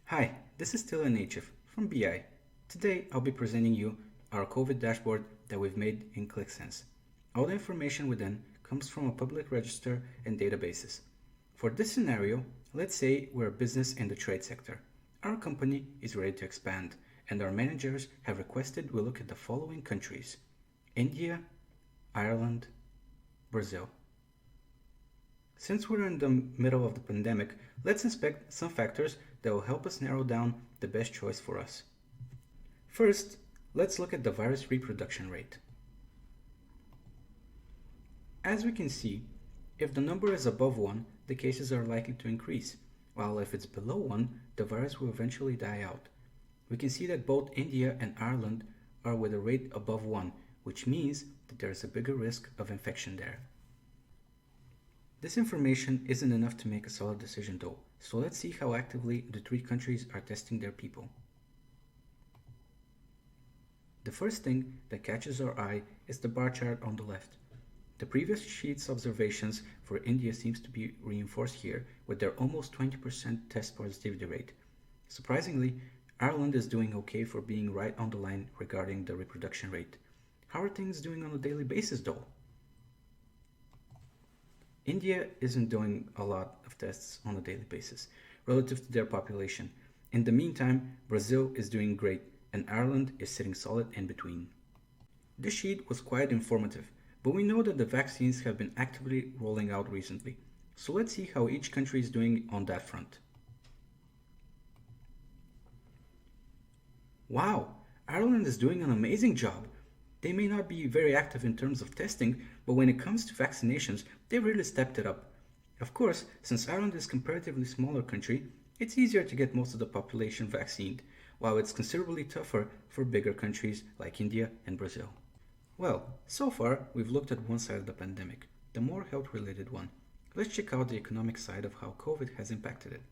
Hi, this is Tila Nachev from BI. Today I'll be presenting you our COVID dashboard that we've made in ClickSense. All the information within comes from a public register and databases. For this scenario, let's say we're a business in the trade sector. Our company is ready to expand, and our managers have requested we look at the following countries: India, Ireland, Brazil. Since we're in the middle of the pandemic, let's inspect some factors that will help us narrow down the best choice for us. First, let's look at the virus reproduction rate. As we can see, if the number is above 1, the cases are likely to increase, while if it's below 1, the virus will eventually die out. We can see that both India and Ireland are with a rate above 1, which means that there is a bigger risk of infection there. This information isn't enough to make a solid decision though, so let's see how actively the three countries are testing their people. The first thing that catches our eye is the bar chart on the left. The previous sheet's observations for India seems to be reinforced here with their almost 20% test positivity rate. Surprisingly, Ireland is doing okay for being right on the line regarding the reproduction rate. How are things doing on a daily basis though? India isn't doing a lot of tests on a daily basis relative to their population. In the meantime, Brazil is doing great and Ireland is sitting solid in between. This sheet was quite informative, but we know that the vaccines have been actively rolling out recently. So let's see how each country is doing on that front. Wow, Ireland is doing an amazing job. They may not be very active in terms of testing, but when it comes to vaccinations, they really stepped it up. Of course, since Ireland is a comparatively smaller country, it's easier to get most of the population vaccinated, while it's considerably tougher for bigger countries like India and Brazil. Well, so far we've looked at one side of the pandemic, the more health-related one. Let's check out the economic side of how COVID has impacted it.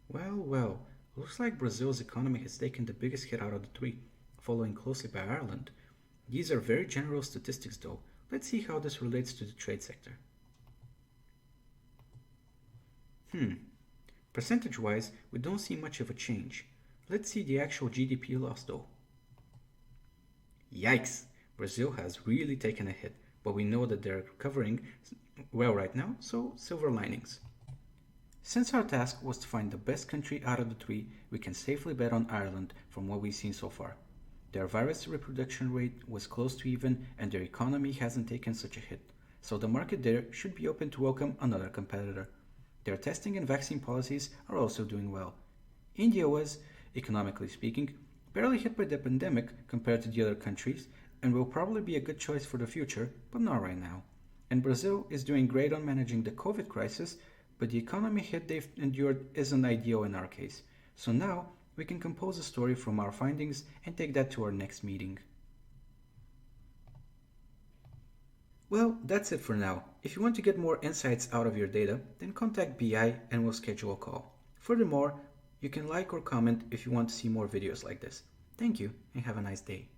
Well, looks like Brazil's economy has taken the biggest hit out of the three, following closely by Ireland. These are very general statistics though. Let's see how this relates to the trade sector. Percentage-wise, we don't see much of a change. Let's see the actual GDP loss though. Yikes! Brazil has really taken a hit, but we know that they're recovering well right now, so silver linings. Since our task was to find the best country out of the three, we can safely bet on Ireland from what we've seen so far. Their virus reproduction rate was close to even and their economy hasn't taken such a hit, so the market there should be open to welcome another competitor. Their testing and vaccine policies are also doing well. India was, economically speaking, barely hit by the pandemic compared to the other countries and will probably be a good choice for the future, but not right now. And Brazil is doing great on managing the COVID crisis, but the economy hit they've endured isn't ideal in our case. So now we can compose a story from our findings and take that to our next meeting. Well, that's it for now. If you want to get more insights out of your data, then contact BI and we'll schedule a call. Furthermore, you can like or comment if you want to see more videos like this. Thank you and have a nice day.